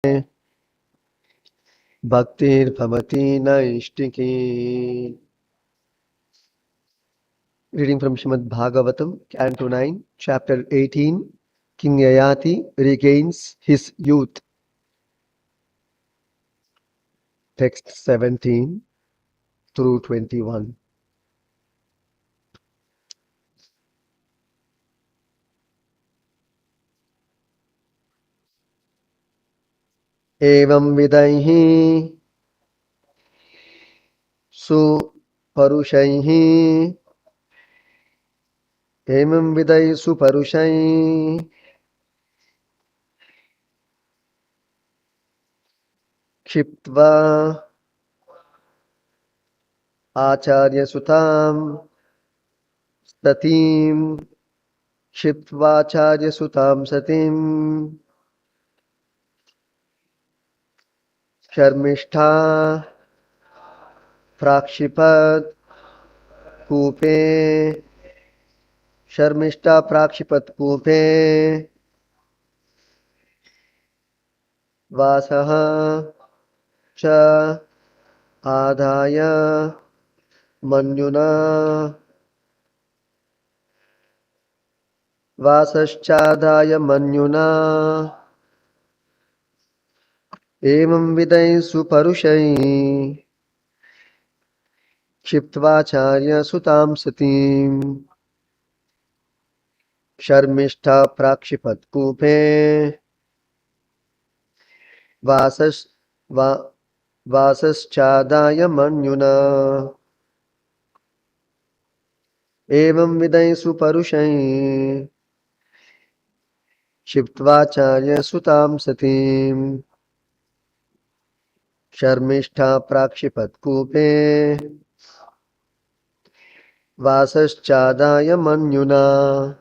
Bhaktir Bhavati Naishtiki. Reading from Srimad Bhagavatam, Canto 9, Chapter 18. King Yayati regains his youth. Text 17 through 21. Evam vidaihi su parushaihi. Evam vidai su parushaihi. Kshiptva acharya sutam statim. Kshiptva acharya sutam satim. Sharmishta Prakshipat Kupe Sharmishta Prakshipat Kupe Vasaha Cha Adhaya Manyuna Vasaschadhaya Manyuna Evam Vidai Suparushai Kshiptvacharya Sutam Satim Sharmishta Prakshipat Kupe Vasas Va Vasaschadhaya Manyuna Evam Vidai Suparushai Kshiptvacharya Sutam Satim Sharmishta Prakshipat Kupe Vasaschadhaya Manyuna.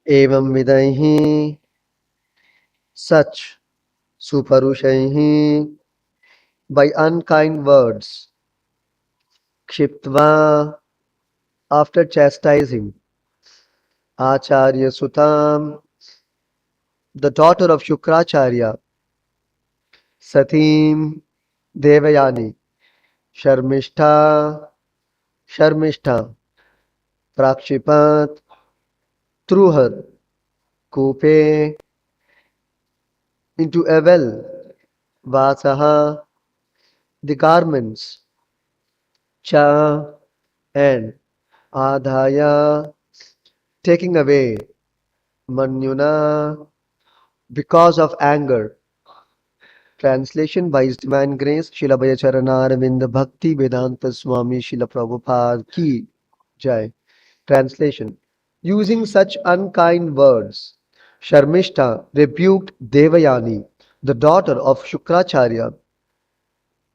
Evam Vidaihi such Suparushaihi by unkind words Kshiptva after chastising Acharya Sutam the daughter of Shukracharya Satim Devayani Sharmishta Prakshipat threw her Kupe into a well Vasaha the garments Cha and Adhaya taking away Manyuna because of anger. Translation by His Divine Grace Srila Bhayacharana Arvinda Bhakti Vedanta Swami Srila Prabhupada Ki Jai. Translation. Using such unkind words, Sharmishta rebuked Devayani, the daughter of Shukracharya.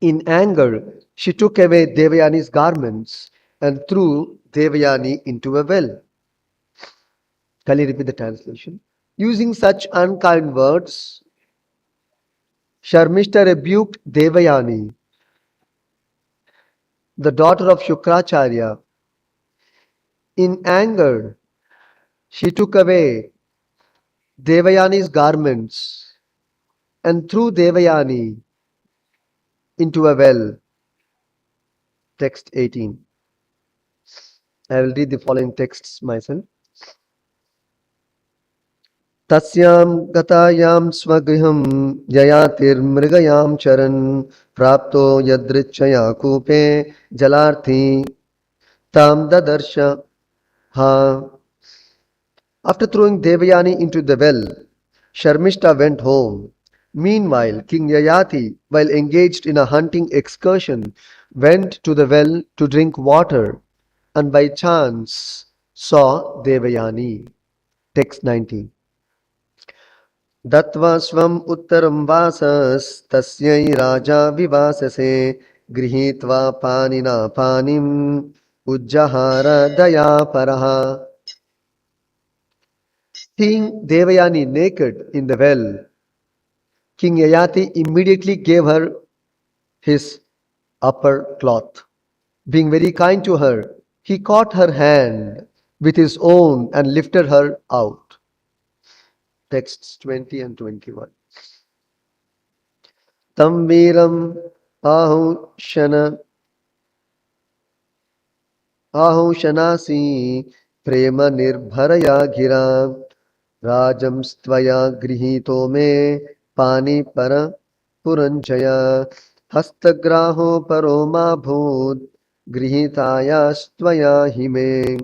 In anger, she took away Devayani's garments and threw Devayani into a well. Can you repeat the translation? Using such unkind words, Sharmishta rebuked Devayani, the daughter of Shukracharya. In anger, she took away Devayani's garments and threw Devayani into a well. Text 18. I will read the following texts myself. तस्यां गतायां स्वगृहं ययातिर्मृगयां चरन् प्राप्तो यदृच्छया कूपे जलार्थी तां ददर्श हा. After throwing Devayani into the well, Sharmishta went home. Meanwhile, King Yayati, while engaged in a hunting excursion, went to the well to drink water and by chance saw Devayani. Text 19. दत्वा स्वम् उत्तरं वासस्तस्यै राजा विवाससे गृहीत्वा पानिना पानिम् उज्जहार दयापरः. Seeing Devayani naked in the well, King Yayati immediately gave her his upper cloth. Being very kind to her, he caught her hand with his own and lifted her out. Texts 20 and 21. Tam Veeram Ahushana Ahushanasi Prema Nirbharaya Gira Rajam Stvaya Grihito Me Pani Para Puranjaya Hastagraho Paroma Bhut Grihitaya Stvaya Hime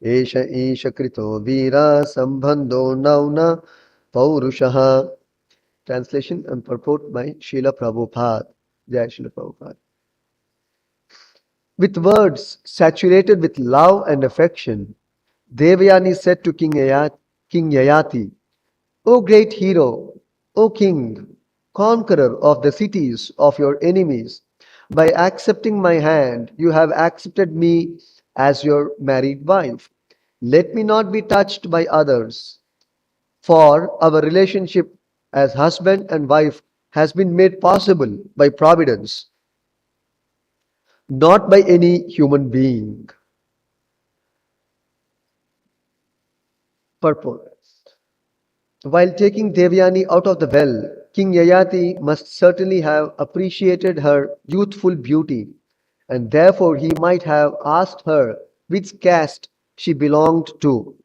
Esha Isha Krito Veera Sambandho Nauna Paurushaha. Translation and purport by Srila Prabhupada. Jai Srila Prabhupada. With words saturated with love and affection, Devayani said to King Yayati, O great hero, O king, conqueror of the cities of your enemies, by accepting my hand, you have accepted me as your married wife. Let me not be touched by others, for our relationship as husband and wife has been made possible by providence, not by any human being. Purport. While taking Devyani out of the well, King Yayati must certainly have appreciated her youthful beauty, and therefore he might have asked her which caste she belonged to.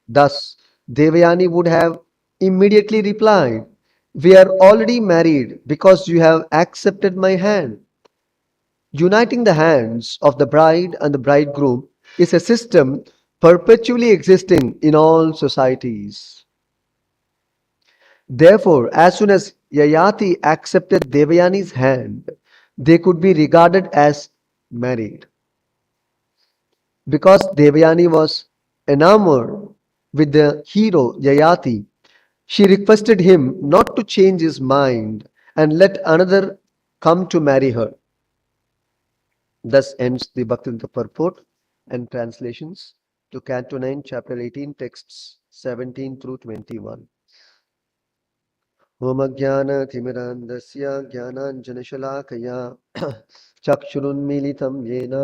Thus, Devyani would have immediately replied, We are already married because you have accepted my hand. Uniting the hands of the bride and the bridegroom is a system perpetually existing in all societies. Therefore, as soon as Yayati accepted Devayani's hand, they could be regarded as married. Because Devayani was enamored with the hero Yayati, she requested him not to change his mind and let another come to marry her. Thus ends the Bhaktivedanta purport and translations to Canto 9, Chapter 18, texts 17 through 21. ओमज्ञानतिमिरान्धस्य ज्ञानाञ्जनशलाकया चक्षुरुन्मीलितं येन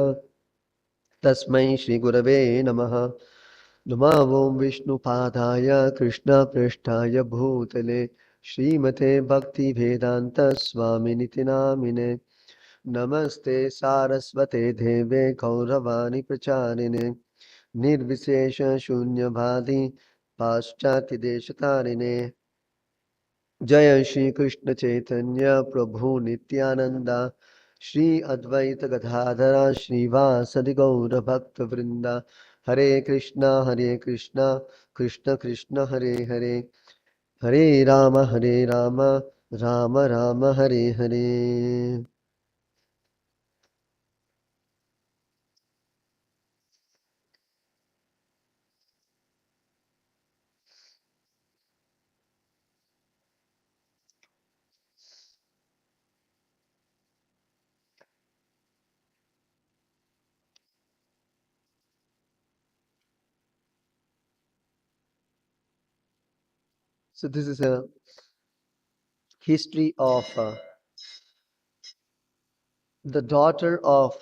तस्मै श्रीगुरवे नमः. नमः ॐ विष्णुपादाय कृष्णपृष्ठाय भूतले श्रीमते भक्तिवेदान्तस्वामिनिति नामिने. नमस्ते सारस्वते देवे गौरवाणि प्रचारिणे निर्विशेषशून्यवादी पाश्चात्यदेशतारिणे. जय श्री कृष्ण चैतन्य प्रभु नित्यानंद श्री अद्वैत गदाधर श्रीवासदि गौर भक्त वृंद. हरे कृष्णा कृष्ण कृष्ण हरे हरे, हरे Ram Ram Ram Hare Hare. So this is a history of the daughter of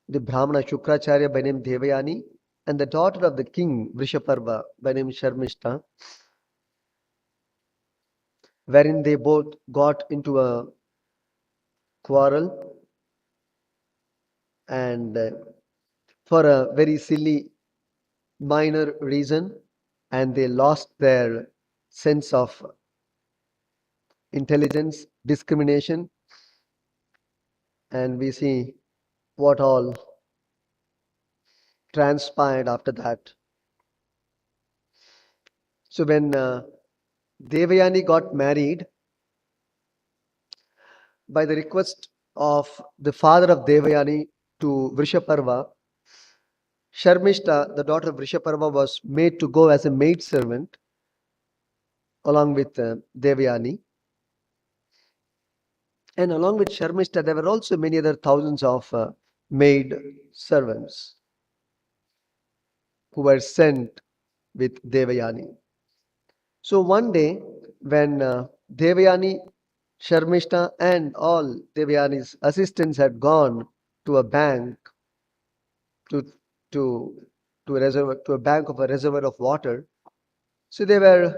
the Brahmana Shukracharya by name Devayani and the daughter of the king Vrishaparva by name Sharmishta, wherein they both got into a quarrel and for a very silly minor reason and they lost their sense of intelligence, discrimination, and we see what all transpired after that. So when Devayani got married by the request of the father of Devayani to Vrishaparva, Sharmishta, the daughter of Vrishaparva, was made to go as a maid servant along with Devayani. And along with Sharmishta, there were also many other thousands of maid servants who were sent with Devayani. So one day, when Devayani, Sharmishta, and all Devayani's assistants had gone to a bank to to to a reservoir, to a bank of a reservoir of water, so they were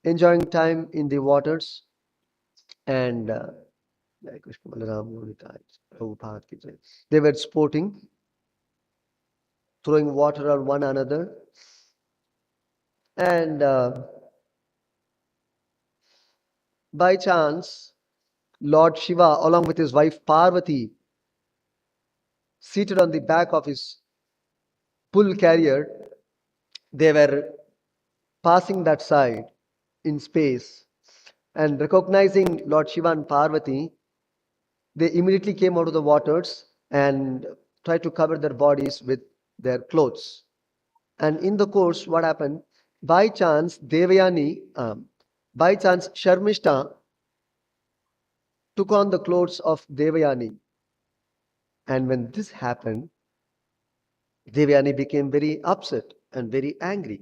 enjoying time in the waters, and they were sporting, throwing water on one another, and by chance, Lord Shiva, along with his wife Parvati, seated on the back of his bull carrier, they were passing that side in space, and recognizing Lord Shiva and Parvati, they immediately came out of the waters and tried to cover their bodies with their clothes. And in the course, what happened? By chance, by chance, Sharmishta took on the clothes of Devayani. And when this happened, Devayani became very upset and very angry.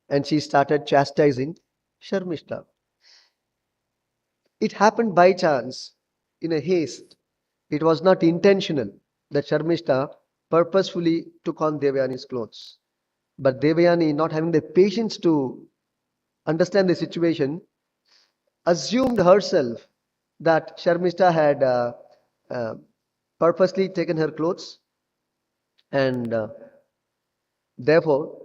And she started chastising Sharmishta. It happened by chance, in a haste. It was not intentional that Sharmishta purposefully took on Devayani's clothes. But Devayani, not having the patience to understand the situation, assumed herself that Sharmishta had uh, purposely taken her clothes, and therefore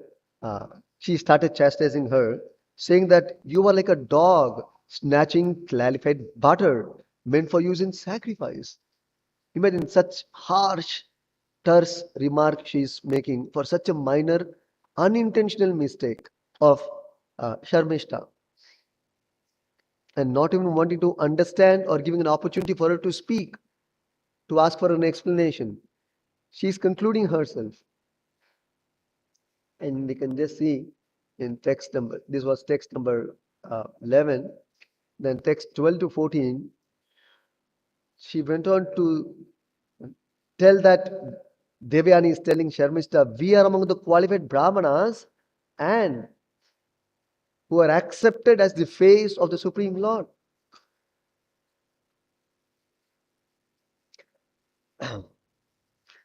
she started chastising her, saying that you are like a dog snatching clarified butter meant for use in sacrifice. Imagine such harsh, terse remark she is making for such a minor, unintentional mistake of Sharmishta, and not even wanting to understand or giving an opportunity for her to speak, to ask for an explanation. She is concluding herself. And we can just see in text number, this was text number 11, then text 12 to 14, she went on to tell that Devyani is telling Sharmishta, we are among the qualified Brahmanas and who are accepted as the face of the Supreme Lord.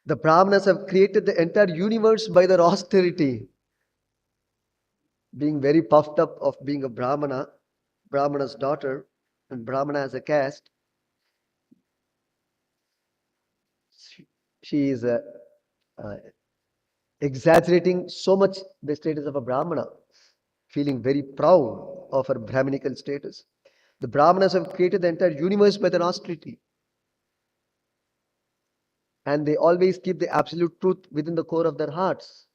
The Brahmanas have created the entire universe by their austerity. Being very puffed up of being a Brahmana, Brahmana's daughter, and Brahmana as a caste, she is uh, exaggerating so much the status of a Brahmana, feeling very proud of her Brahminical status. The Brahmanas have created the entire universe by their austerity, and they always keep the absolute truth within the core of their hearts.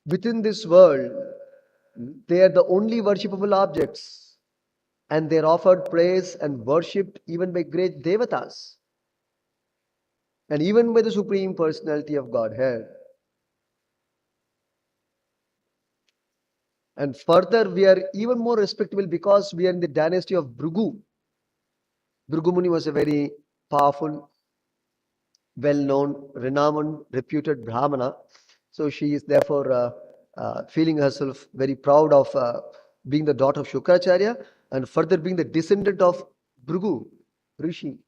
Within this world, they are the only worshipable objects, and they are offered praise and worshipped even by great devatas and even by the Supreme Personality of Godhead. And further, we are even more respectable because we are in the dynasty of Bhrigu. Bhrigu Muni was a very powerful, well-known, renowned, reputed Brahmana. So she is therefore feeling herself very proud of being the daughter of Shukracharya and further being the descendant of Bhrigu, Rishi.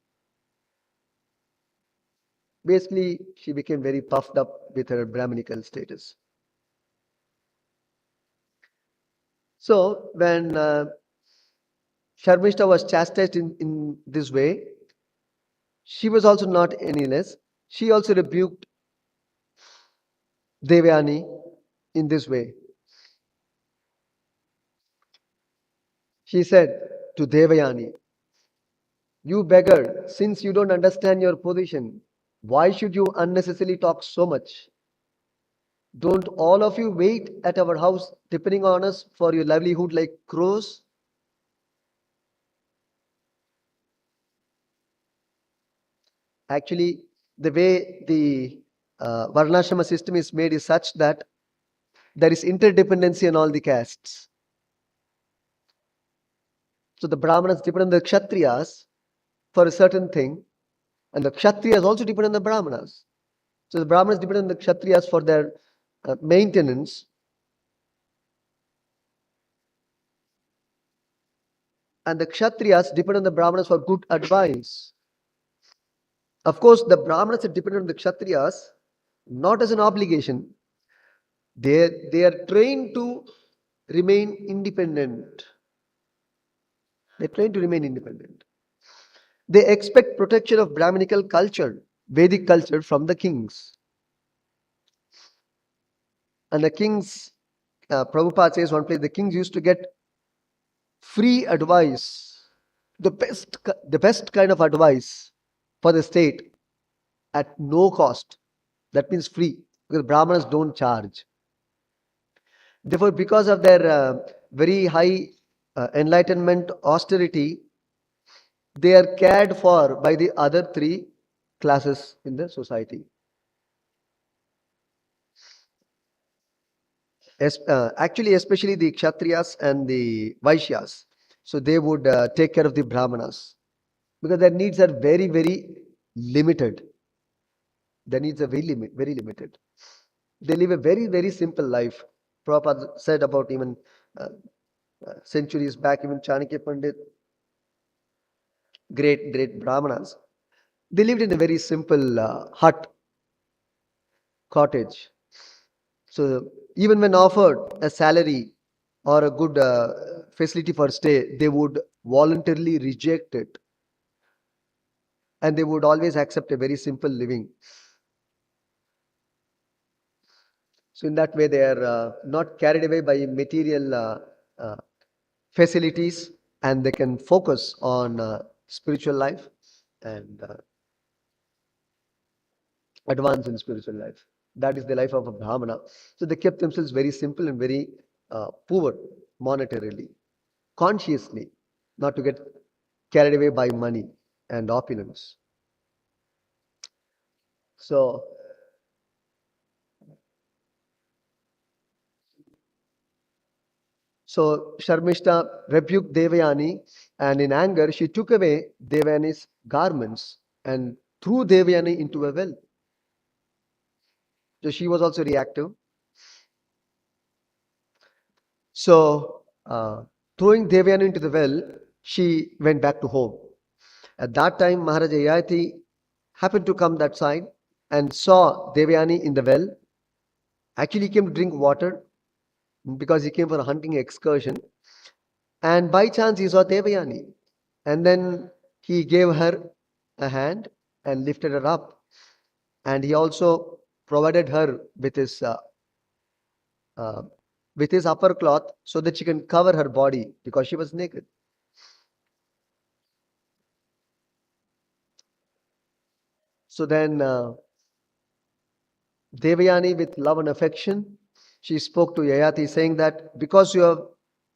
Basically, she became very puffed up with her Brahminical status. So when Sharmishta was chastised in this way, she was also not any less. She also rebuked Devayani in this way. She said to Devayani, "You beggar, since you don't understand your position, why should you unnecessarily talk so much? Don't all of you wait at our house depending on us for your livelihood like crows?" Actually, the way the Varnashrama system is made is such that there is interdependency on all the castes. So the Brahmanas depend on the Kshatriyas for a certain thing, and the Kshatriyas also depend on the Brahmanas. So the Brahmanas depend on the Kshatriyas for their maintenance, and the Kshatriyas depend on the Brahmanas for good advice. Of course, the Brahmanas are dependent on the Kshatriyas not as an obligation. They are trained to remain independent. They're trained to remain independent. They expect protection of Brahminical culture, Vedic culture from the kings. And the kings, Prabhupada says one place, the kings used to get free advice, the best kind of advice for the state at no cost. That means free, because Brahmanas don't charge. Therefore, because of their very high enlightenment austerity, they are cared for by the other three classes in the society. Actually, especially the Kshatriyas and the Vaishyas. So they would take care of the Brahmanas because their needs are very, very limited. Their needs are very limited. They live a very, very simple life. Prabhupada said about even uh, centuries back, even Chanakya Pandit, great Brahmanas, they lived in a very simple hut, cottage. So even when offered a salary or a good facility for stay, they would voluntarily reject it, and they would always accept a very simple living. So in that way, they are not carried away by material uh, facilities, and they can focus on spiritual life and advance in spiritual life. That is the life of a Brahmana. So they kept themselves very simple and very poor monetarily, consciously, not to get carried away by money and opulence. So, so Sharmishta rebuked Devayani, and in anger she took away Devayani's garments and threw Devayani into a well. So she was also reactive. So, throwing Devayani into the well, she went back to home. At that time, Maharaja Yayati happened to come that side and saw Devayani in the well. Actually, he came to drink water because he came for a hunting excursion. And by chance, he saw Devayani. And then he gave her a hand and lifted her up. And he also provided her uh, with his upper cloth so that she can cover her body because she was naked. So then Devayani, with love and affection, she spoke to Yayati saying that because you have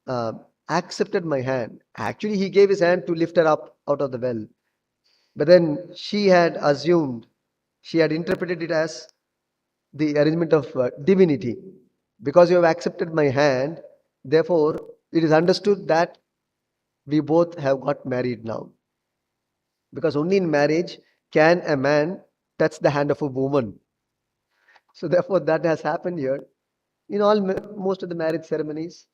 uh, accepted my hand, actually he gave his hand to lift her up out of the well. But then she had assumed, she had interpreted it as the arrangement of divinity. Because you have accepted my hand, therefore it is understood that we both have got married now. Because only in marriage can a man touch the hand of a woman. So therefore that has happened here. In all most of the marriage ceremonies,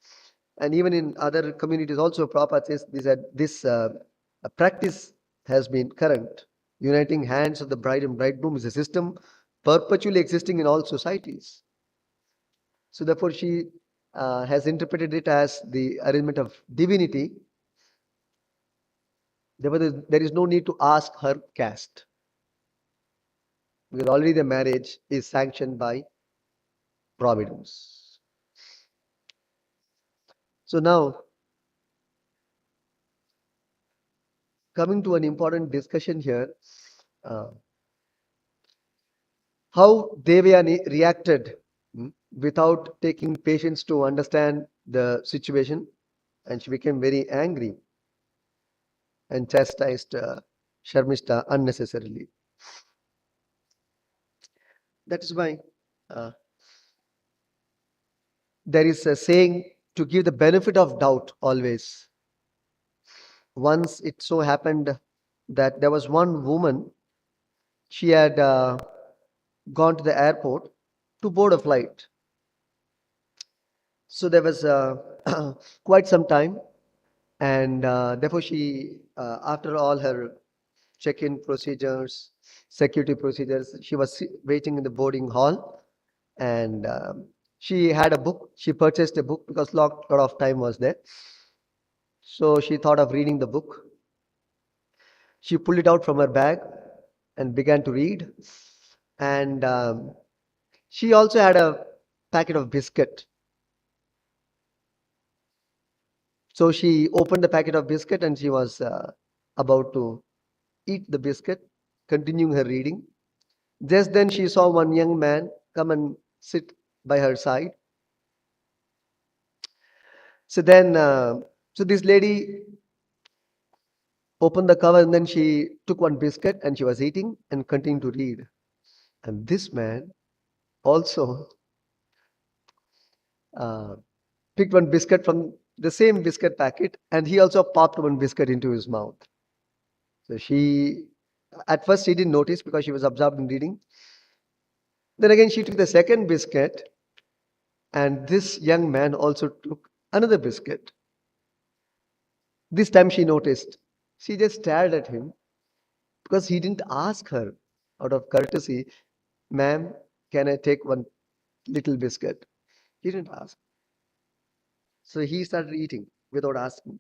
and even in other communities also, Prabhupada says this practice has been current. Uniting hands of the bride and bridegroom is a system perpetually existing in all societies. So therefore she has interpreted it as the arrangement of divinity. Therefore there is no need to ask her caste. because already the marriage is sanctioned by providence. So now, coming to an important discussion here, uh, how Devyani reacted without taking patience to understand the situation, and she became very angry and chastised Sharmishta unnecessarily. That is why uh, there is a saying to give the benefit of doubt always. Once it so happened that there was one woman, she had gone to the airport to board a flight. So there was quite some time, and therefore she, after all her check-in procedures, security procedures, she was waiting in the boarding hall, and she had a book. She purchased a book because lot of time was there. So she thought of reading the book. She pulled it out from her bag and began to read. And she also had a packet of biscuit. So she opened the packet of biscuit and she was about to eat the biscuit, continuing her reading. Just then she saw one young man come and sit by her side. So then, so this lady opened the cover and then she took one biscuit and she was eating and continued to read. And this man also uh, picked one biscuit from the same biscuit packet and he also popped one biscuit into his mouth. So she, at first, she didn't notice because she was absorbed in reading. Then again, she took the second biscuit and this young man also took another biscuit. This time she noticed. She just stared at him because he didn't ask her out of courtesy, ma'am, can I take one little biscuit? He didn't ask. So he started eating without asking.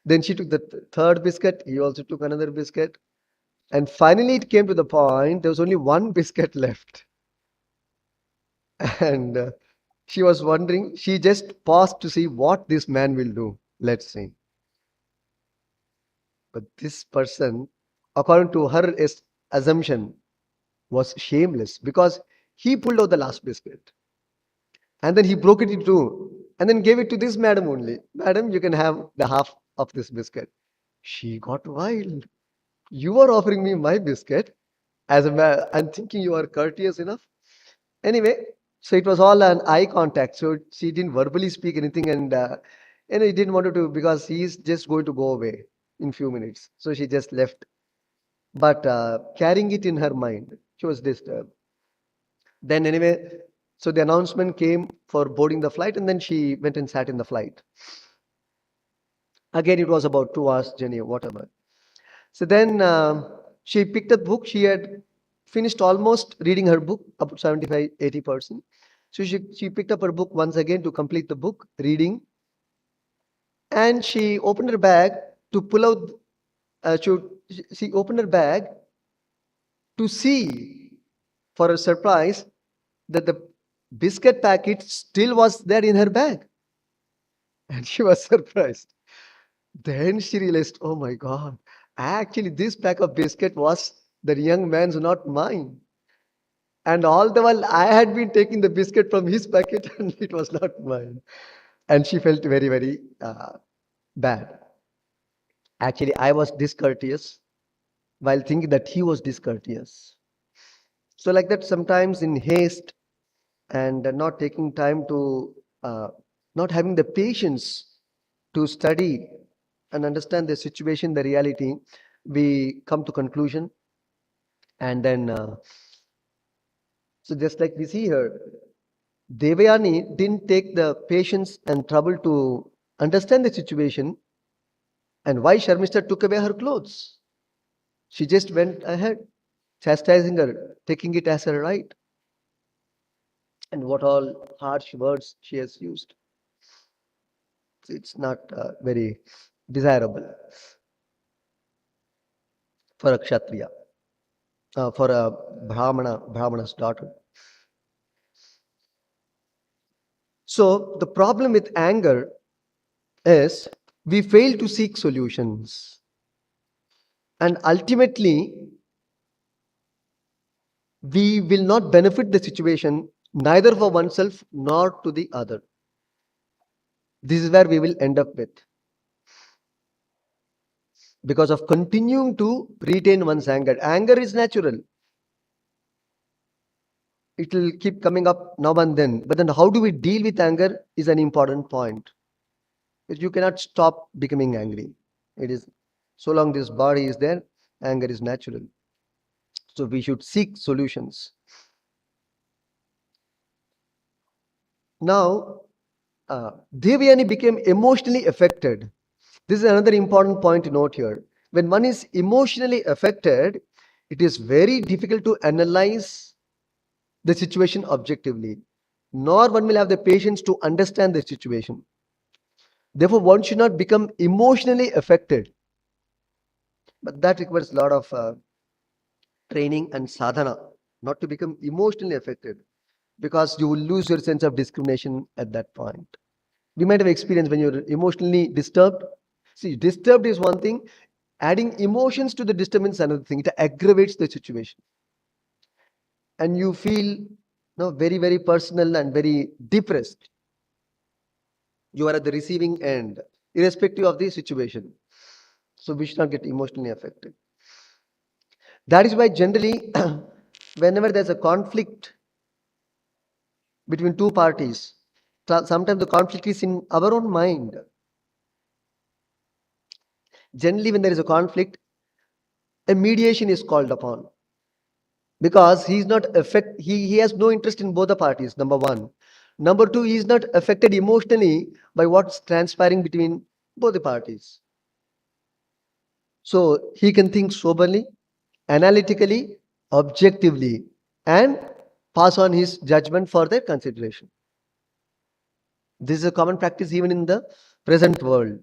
Then she took the third biscuit. He also took another biscuit. And finally, it came to the point there was only one biscuit left. And she was wondering, she just paused to see what this man will do. Let's see. But this person, according to her assumption, was shameless because he pulled out the last biscuit and then he broke it in two and then gave it to this madam only. Madam, you can have the half of this biscuit. She got wild. You are offering me my biscuit as a man. I'm thinking you are courteous enough. Anyway, so it was all an eye contact. So she didn't verbally speak anything, and he didn't want to because he's just going to go away in few minutes. So she just left. But carrying it in her mind, she was disturbed. Then anyway, so the announcement came for boarding the flight, and then she went and sat in the flight. Again, it was about 2 hours journey or whatever. So then she picked a book. She had finished almost reading her book, about 75, 80%. So she picked up her book once again to complete the book, reading. And she opened her bag to pull out, she opened her bag to see, for a surprise, that the biscuit packet still was there in her bag. And she was surprised. Then she realized, oh my God, actually, this pack of biscuit was the young man's, not mine. And all the while, I had been taking the biscuit from his packet and it was not mine. And she felt very, very bad. Actually, I was discourteous while thinking that he was discourteous. So, like that, sometimes in haste and not taking time to, not having the patience to study and understand the situation, the reality, we come to conclusion. And then, so just like we see here, Devayani didn't take the patience and trouble to understand the situation and why Sharmishta took away her clothes. She just went ahead, chastising her, taking it as her right, and what all harsh words she has used. It's not very desirable for a Kshatriya, for a Brahmana's daughter. So the problem with anger is we fail to seek solutions. And ultimately, we will not benefit the situation neither for oneself nor to the other. This is where we will end up with because of continuing to retain one's anger. Anger is natural, it will keep coming up now and then. But then, how do we deal with anger is an important point. You cannot stop becoming angry. It is so long this body is there, anger is natural. So we should seek solutions. Now, Devyani became emotionally affected. This is another important point to note here. When one is emotionally affected, it is very difficult to analyze the situation objectively, nor one will have the patience to understand the situation. Therefore, one should not become emotionally affected. But that requires a lot of training and sadhana, not to become emotionally affected, because you will lose your sense of discrimination at that point. We might have experienced when you're emotionally disturbed. See, disturbed is one thing, adding emotions to the disturbance is another thing. It aggravates the situation. And you feel very, very personal and very depressed. You are at the receiving end, irrespective of the situation. So we should not get emotionally affected. That is why generally, whenever there's a conflict between two parties, sometimes the conflict is in our own mind. Generally, when there is a conflict, a mediation is called upon because he has no interest in both the parties, number one. Number two, he is not affected emotionally by what's transpiring between both the parties. So he can think soberly, analytically, objectively, and pass on his judgment for their consideration. This is a common practice even in the present world.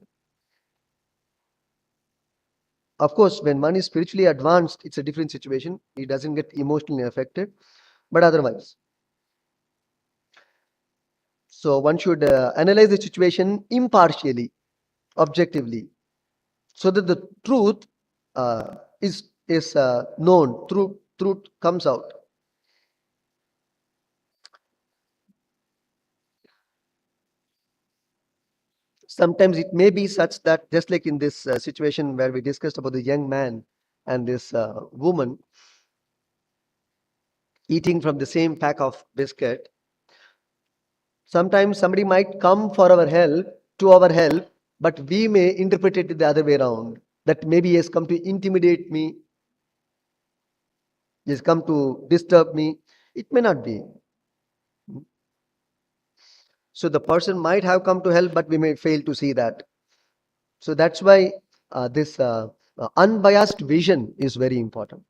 Of course, when one is spiritually advanced, it's a different situation. He doesn't get emotionally affected, but otherwise. So one should analyze the situation impartially, objectively, so that the truth is known. Truth comes out. Sometimes it may be such that, just like in this situation where we discussed about the young man and this woman eating from the same pack of biscuit, sometimes somebody might come for our help, to our help, but we may interpret it the other way around. That maybe he has come to intimidate me, he has come to disturb me. It may not be. So the person might have come to help, but we may fail to see that. So that's why this unbiased vision is very important.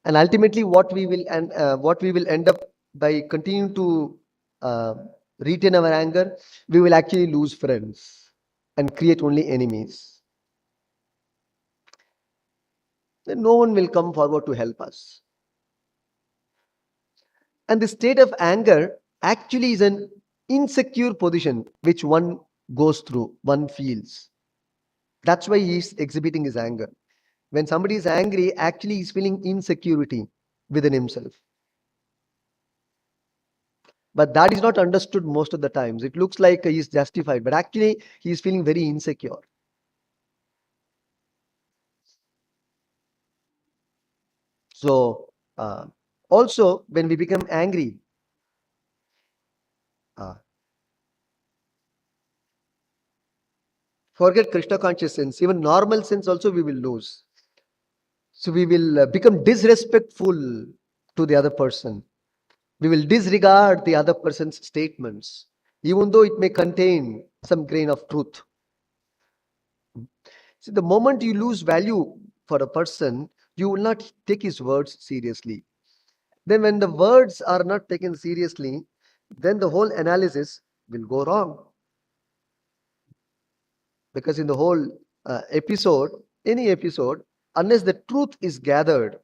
And ultimately, what we will end up by continuing to uh, retain our anger, we will actually lose friends and create only enemies. Then no one will come forward to help us. And the state of anger actually is an insecure position which one goes through, one feels. That's why he is exhibiting his anger. When somebody is angry, actually he's feeling insecurity within himself. But that is not understood most of the times. It looks like he is justified, but actually he is feeling very insecure. So, also when we become angry, uh, forget Krishna conscious sense, even normal sense also we will lose. So we will become disrespectful to the other person. We will disregard the other person's statements, even though it may contain some grain of truth. See, the moment you lose value for a person, you will not take his words seriously. Then, when the words are not taken seriously, then the whole analysis will go wrong. Because in the whole episode, any episode, unless the truth is gathered,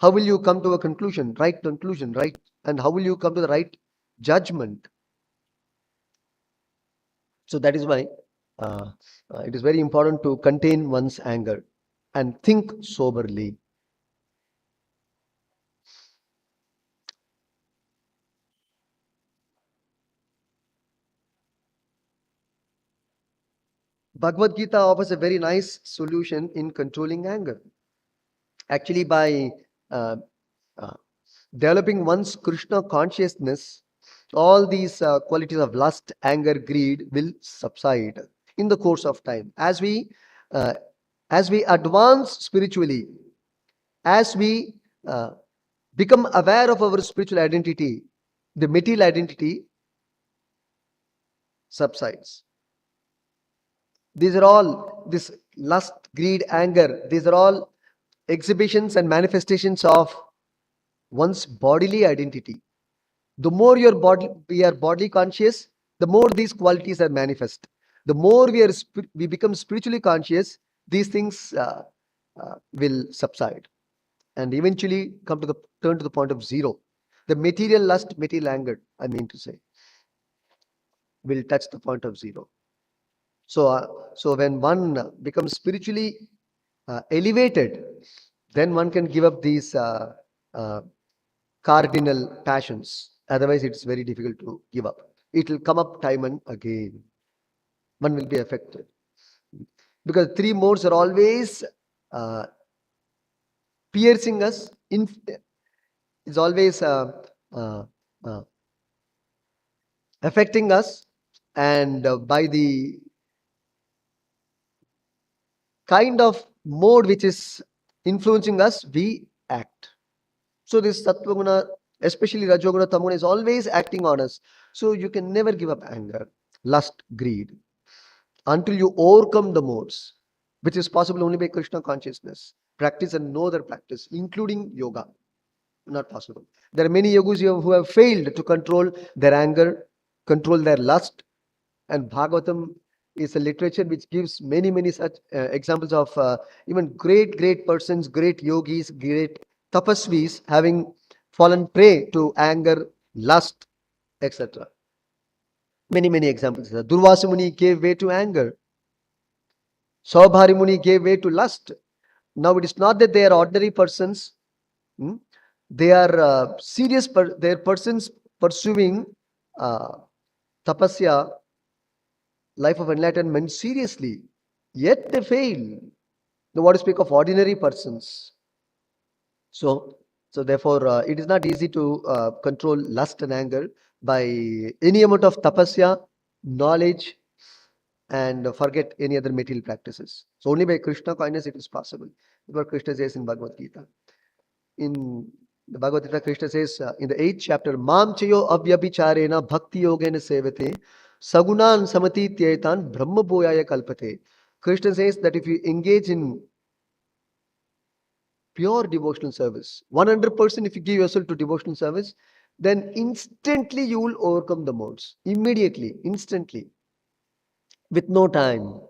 How will you come to a conclusion, right conclusion, right? And how will you come to the right judgment? So that is why uh, it is very important to contain one's anger and think soberly. Bhagavad Gita offers a very nice solution in controlling anger. Actually, by uh, uh, developing one's Krishna consciousness, all these qualities of lust, anger, greed will subside in the course of time. Uh, as we advance spiritually, as we uh, become aware of our spiritual identity, the material identity subsides. These are all this lust, greed, anger. These are all exhibitions and manifestations of one's bodily identity. The more we are bodily conscious, the more these qualities are manifest. The more we become spiritually conscious, these things will subside and eventually come to the turn to the point of zero. The material lust, material anger, I mean to say, will touch the point of zero. So when one becomes spiritually elevated, then one can give up these uh, cardinal passions. Otherwise, it's very difficult to give up. It will come up time and again. One will be affected because three modes are always uh, piercing us. It's always uh, uh, affecting us, and by the kind of mode which is influencing us, we act. So this Sattva especially Rajoguna, Tamaguna is always acting on us. So you can never give up anger, lust, greed until you overcome the modes, which is possible only by Krishna consciousness. Practice and no other practice, including yoga. Not possible. There are many yogis who have failed to control their anger, control their lust, and Bhagavatam is a literature which gives many such examples of even great persons, great yogis, great tapasvis having fallen prey to anger, lust, etc. Many examples. Durvasa Muni gave way to anger. Saubhari Muni gave way to lust. Now it is not that they are ordinary persons. hmm, They are they are persons pursuing uh, tapasya, life of enlightenment seriously. Yet they fail. Now, what to speak of ordinary persons? So, so therefore, it is not easy to control lust and anger by any amount of tapasya, knowledge, and forget any other material practices. So only by Krishna kindness it is possible. What Krishna says in Bhagavad Gita. In the Bhagavad Gita, Krishna says in the 8th chapter, Mam chayo avyabhicharena bhakti yogena sevate sagunan samati tyetan brahma bhoyaya kalpate. Krishna says that if you engage in pure devotional service, 100% if you give yourself to devotional service, then instantly you will overcome the modes. Immediately, instantly, with no time.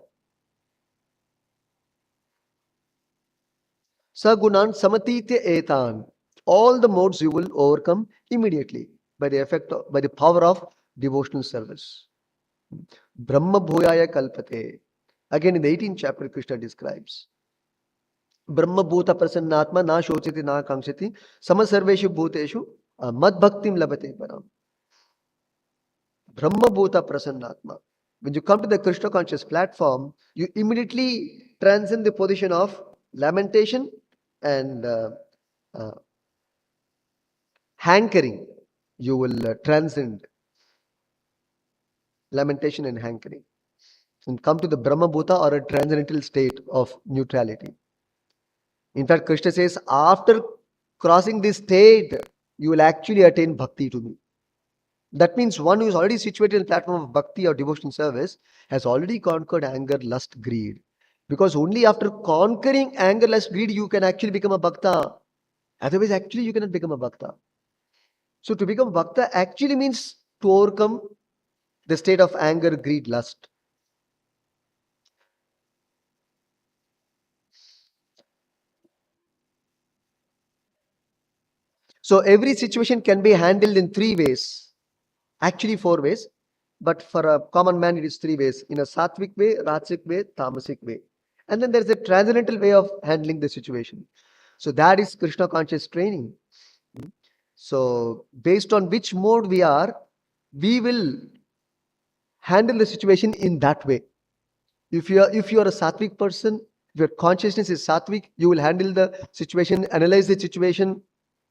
Sagunan samatitya etan. All the modes you will overcome immediately by the power of devotional service. Brahma bhuyaya kalpate. Again in the 18th chapter, Krishna describes. Brahma bhuta prasannatma na shochiti na kankshati samasarveshu bhuteshu mad bhaktim labate param. Brahma bhuta prasannatma. When you come to the Krishna conscious platform, you immediately transcend the position of lamentation and uh, hankering. You will transcend lamentation and hankering and come to the Brahma Bhuta or a transcendental state of neutrality. In fact, Krishna says, after crossing this state, you will actually attain bhakti to me. That means one who is already situated in the platform of bhakti or devotion service has already conquered anger, lust, greed. Because only after conquering anger, lust, greed, you can actually become a bhakta. Otherwise, actually, you cannot become a bhakta. So to become bhakta actually means to overcome the state of anger, greed, lust. So every situation can be handled in three ways. Actually, four ways. But for a common man, it is three ways. In a sattvic way, rajasic way, tamasic way. And then there's a transcendental way of handling the situation. So that is Krishna conscious training. So based on which mode we are, we will handle the situation in that way. If you are a sattvic person, if your consciousness is sattvic, you will handle the situation, analyze the situation,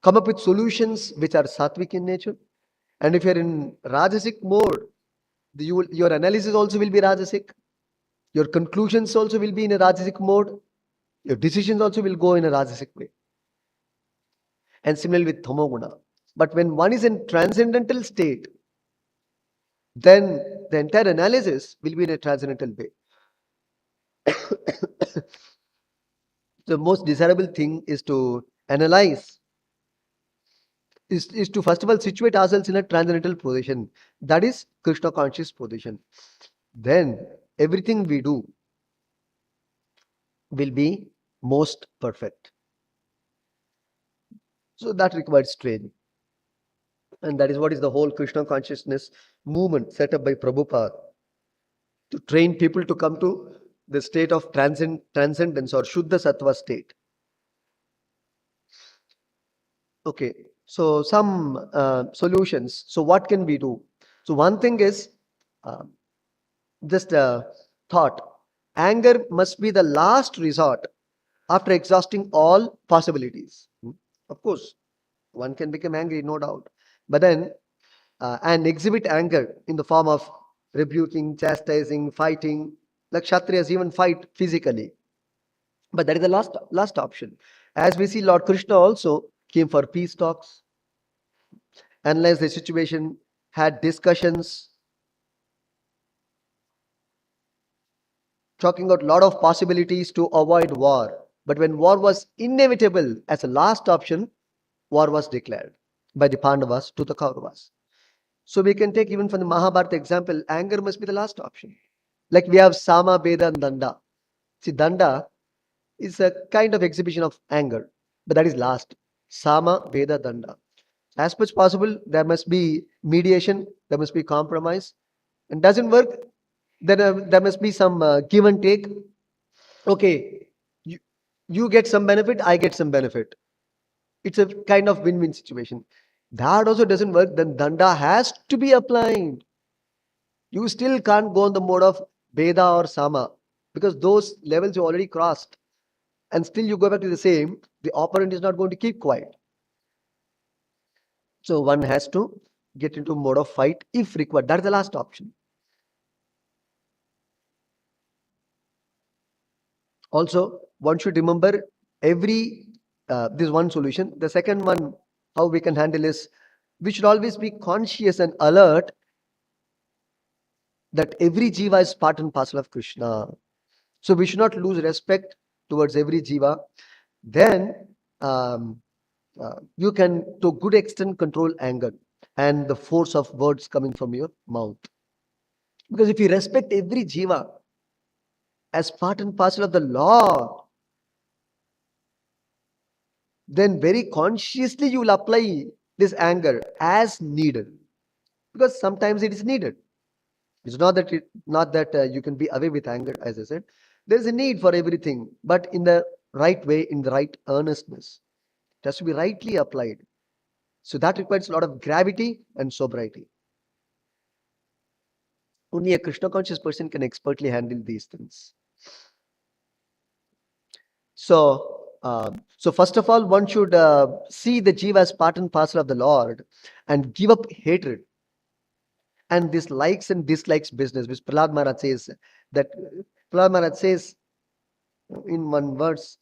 come up with solutions which are sattvic in nature. And if you're in rajasic mode, your analysis also will be rajasic. Your conclusions also will be in a rajasic mode. Your decisions also will go in a rajasic way. And similarly with tamoguna. But when one is in transcendental state, then the entire analysis will be in a transcendental way. The most desirable thing is to analyze, is to first of all situate ourselves in a transcendental position. That is Krishna conscious position. Then everything we do will be most perfect. So that requires training. And that is what is the whole Krishna consciousness movement set up by Prabhupada to train people to come to the state of transcendence or Shuddha Sattva state. Okay, so some solutions. So what can we do? So one thing is uh, just a thought. Anger must be the last resort after exhausting all possibilities. Of course, one can become angry, no doubt. But then, and exhibit anger in the form of rebuking, chastising, fighting. Like Kshatriyas even fight physically. But that is the last option. As we see, Lord Krishna also came for peace talks, analyzed the situation, had discussions, talking about a lot of possibilities to avoid war. But when war was inevitable as a last option, war was declared by the Pandavas to the Kauravas. So we can take even from the Mahabharata example, anger must be the last option. Like we have Sama, Veda, and Danda. See, Danda is a kind of exhibition of anger, but that is last. Sama, Veda, Danda. As much possible, there must be mediation, there must be compromise. And doesn't work, then there must be some give and take. Okay, you get some benefit, I get some benefit. It's a kind of win-win situation. That also doesn't work, then Danda has to be applied. You still can't go on the mode of Veda or Sama because those levels you already crossed. And still you go back to the same, the opponent is not going to keep quiet. So one has to get into mode of fight if required. That is the last option. Also, one should remember every this one solution. The second one, how we can handle is we should always be conscious and alert that every jiva is part and parcel of Krishna. So we should not lose respect towards every jiva. Then you can, to a good extent, control anger and the force of words coming from your mouth. Because if you respect every jiva as part and parcel of the Lord, then very consciously you will apply this anger as needed. Because sometimes it is needed. It's not that you can be away with anger, as I said. There is a need for everything, but in the right way, in the right earnestness. It has to be rightly applied. So that requires a lot of gravity and sobriety. Only a Krishna conscious person can expertly handle these things. So first of all, one should see the jiva as part and parcel of the Lord and give up hatred and this likes and dislikes business, which Prahlad Maharaj says that Prahlad Maharaj says in one verse,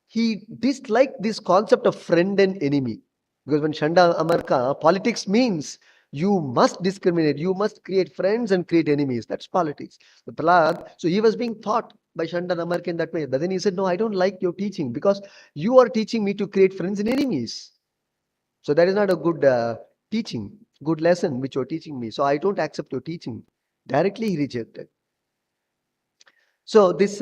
he disliked this concept of friend and enemy. Because when Shanda Amarka, politics means you must discriminate, you must create friends and create enemies. That's politics. The Prahlad, so he was being taught by Shanda Amarka in that way. But then he said, no, I don't like your teaching because you are teaching me to create friends and enemies. So that is not a good teaching, good lesson which you're teaching me. So I don't accept your teaching. Directly he rejected. So this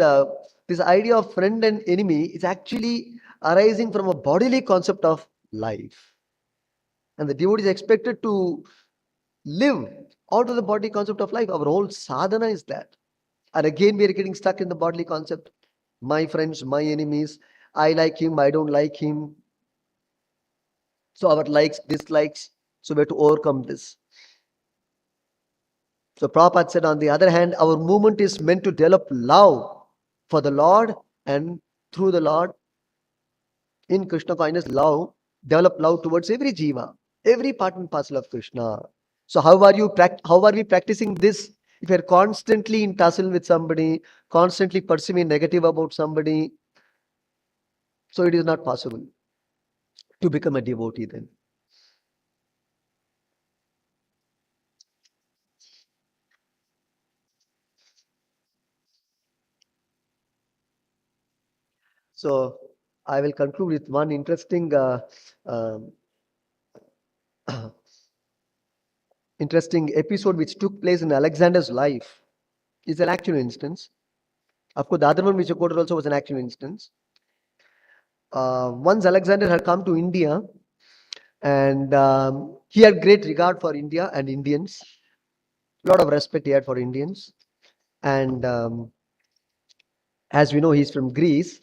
idea of friend and enemy is actually arising from a bodily concept of life. And the devotee is expected to live out of the bodily concept of life. Our whole sadhana is that. And again, we are getting stuck in the bodily concept. My friends, my enemies. I like him, I don't like him. So our likes, dislikes. So we have to overcome this. So Prabhupada said, on the other hand, our movement is meant to develop love for the Lord, and through the Lord, in Krishna consciousness, love, develop love towards every jiva, every part and parcel of Krishna. So how are we practicing this? If you're constantly in tussle with somebody, constantly perceiving negative about somebody, so it is not possible to become a devotee then. So I will conclude with one um, interesting episode which took place in Alexander's life. It's an actual instance. Of course, the other one which I quoted also was an actual instance. Once Alexander had come to India, and he had great regard for India and Indians. A lot of respect he had for Indians. And as we know, he's from Greece.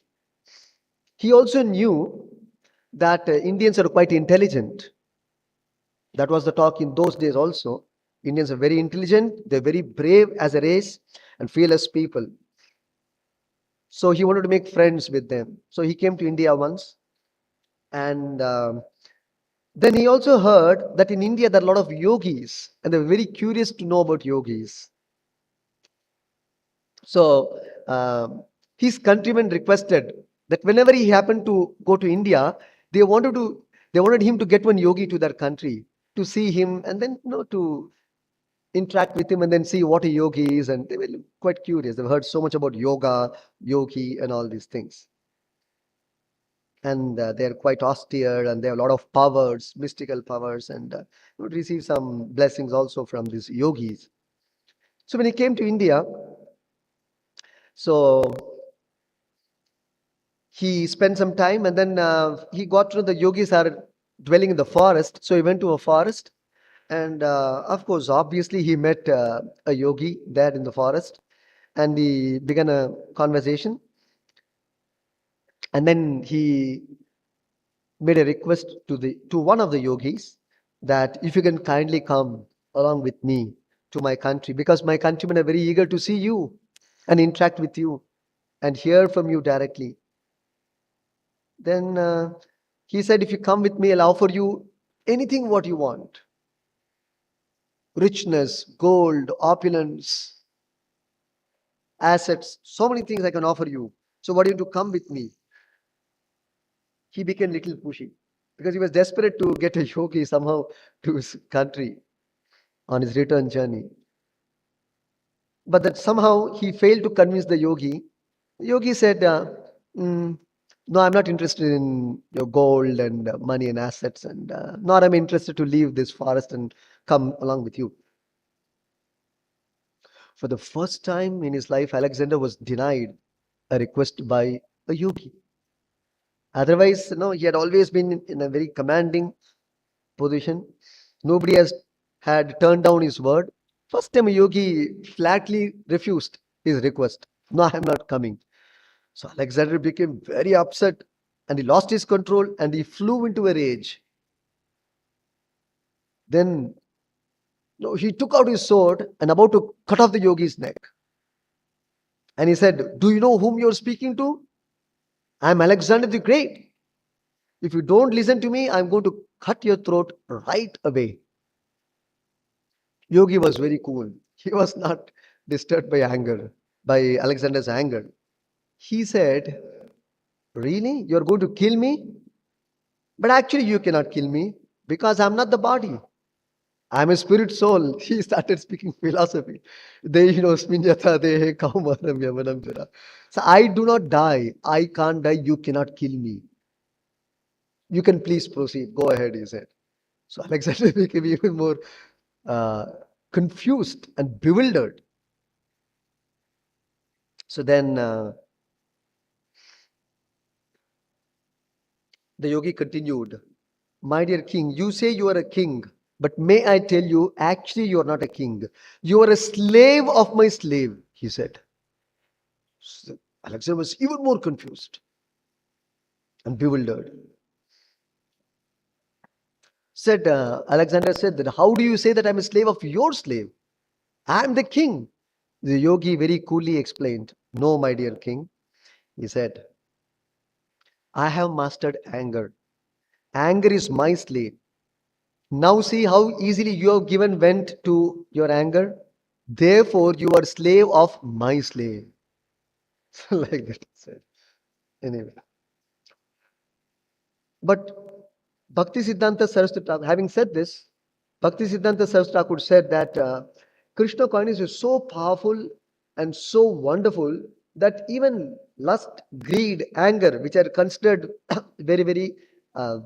He also knew that Indians are quite intelligent. That was the talk in those days also. Indians are very intelligent, they're very brave as a race, and fearless people. So he wanted to make friends with them. So he came to India once, and then he also heard that in India there are a lot of yogis, and they were very curious to know about yogis. So his countrymen requested that whenever he happened to go to India, they wanted to they wanted him to get one yogi to their country to see him, and then to interact with him and then see what a yogi is. And they were quite curious. They've heard so much about yoga, yogi, and all these things. And they're quite austere, and they have a lot of powers, mystical powers, and would receive some blessings also from these yogis. So when he came to India, so he spent some time, and then he got to know the yogis are dwelling in the forest. So he went to a forest, and of course, obviously, he met a yogi there in the forest, and he began a conversation. And then he made a request to one of the yogis that if you can kindly come along with me to my country, because my countrymen are very eager to see you and interact with you and hear from you directly. Then he said, if you come with me, I'll offer you anything what you want: richness, gold, opulence, assets, so many things I can offer you. So, what do you to come with me? He became little pushy because he was desperate to get a yogi somehow to his country on his return journey. But that somehow he failed to convince the yogi. The yogi said, "Mm, no, I'm not interested in your gold and money and assets, and nor am I interested to leave this forest and come along with you." For the first time in his life, Alexander was denied a request by a yogi. Otherwise, he had always been in a very commanding position. Nobody has had turned down his word. First time a yogi flatly refused his request. No, I am not coming. So Alexander became very upset, and he lost his control, and he flew into a rage. Then he took out his sword and about to cut off the yogi's neck. And he said, do you know whom you're speaking to? I'm Alexander the Great. If you don't listen to me, I'm going to cut your throat right away. Yogi was very cool. He was not disturbed by anger, by Alexander's anger. He said, really? You're going to kill me? But actually, you cannot kill me because I'm not the body. I'm a spirit soul. He started speaking philosophy. Sminyata dehe kaumaram yamanam jara. So I do not die. I can't die. You cannot kill me. You can please proceed. Go ahead, he said. So Alexander became even more uh, confused and bewildered. So then the yogi continued. My dear king, you say you are a king, but may I tell you, actually, you are not a king. You are a slave of my slave, he said. So Alexander was even more confused and bewildered. Alexander said that, how do you say that I'm a slave of your slave? I'm the king. The yogi very coolly explained, no, my dear king. He said, I have mastered anger. Anger is my slave. Now see how easily you have given vent to your anger. Therefore, you are slave of my slave. Like that. Said. Anyway. But Bhakti Siddhanta Saraswati Thakur, having said this, Bhakti Siddhanta Saraswati Thakur said that Krishna consciousness is so powerful and so wonderful that even lust, greed, anger, which are considered very, very uh,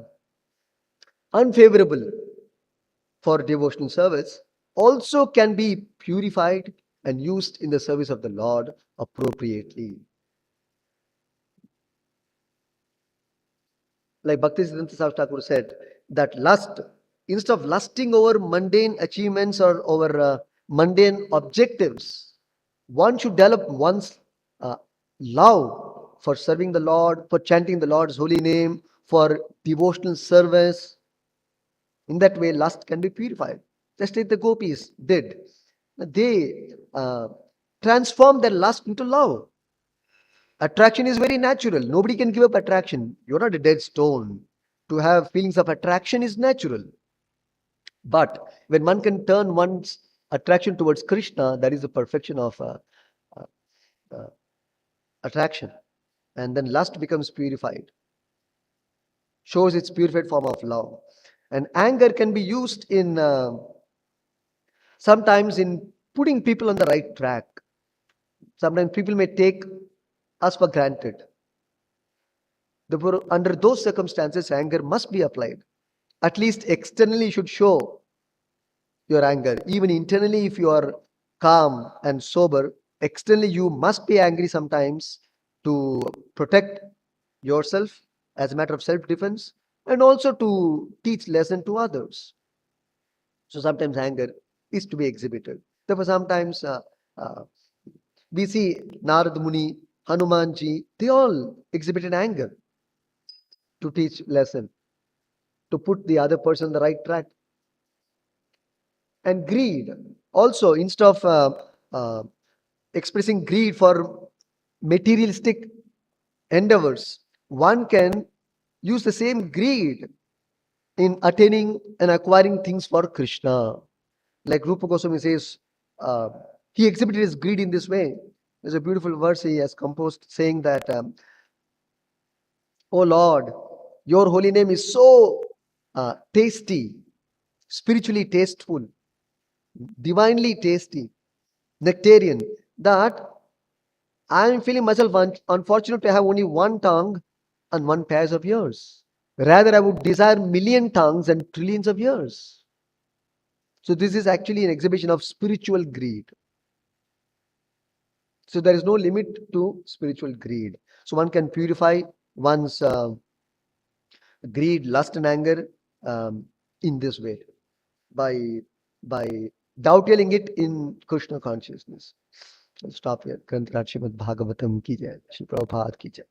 unfavorable for devotional service, also can be purified and used in the service of the Lord appropriately. Like Bhaktisiddhanta Saraswati Thakur said, that lust, instead of lusting over mundane achievements or over mundane objectives, one should develop one's uh, love for serving the Lord, for chanting the Lord's holy name, for devotional service. In that way, lust can be purified. Just like the gopis did. They transformed their lust into love. Attraction is very natural. Nobody can give up attraction. You're not a dead stone. To have feelings of attraction is natural. But when one can turn one's attraction towards Krishna, that is the perfection of uh, uh, attraction. And then lust becomes purified, shows its purified form of love. And anger can be used in sometimes in putting people on the right track. Sometimes people may take us for granted. Therefore, under those circumstances, anger must be applied. At least externally, you should show your anger. Even internally, if you are calm and sober, externally, you must be angry sometimes to protect yourself as a matter of self defense and also to teach lesson to others. So sometimes anger is to be exhibited. Therefore, sometimes uh, we see Narad Muni, Hanumanji, they all exhibited anger to teach lesson, to put the other person on the right track. And greed, also, instead of uh, expressing greed for materialistic endeavors, one can use the same greed in attaining and acquiring things for Krishna. Like Rupa Goswami says, uh, he exhibited his greed in this way. There's a beautiful verse he has composed saying that, Oh Lord, your holy name is so tasty, spiritually tasteful, divinely tasty, nectarian, that I am feeling myself unfortunate to have only one tongue and one pairs of ears. Rather, I would desire million tongues and trillions of ears. So this is actually an exhibition of spiritual greed. So there is no limit to spiritual greed. So one can purify one's greed, lust, and anger in this way by by dovetailing it in Krishna consciousness. I'll stop here. Granth Srimad Bhagavatam ki jai. Shri Prabhupada ki jai.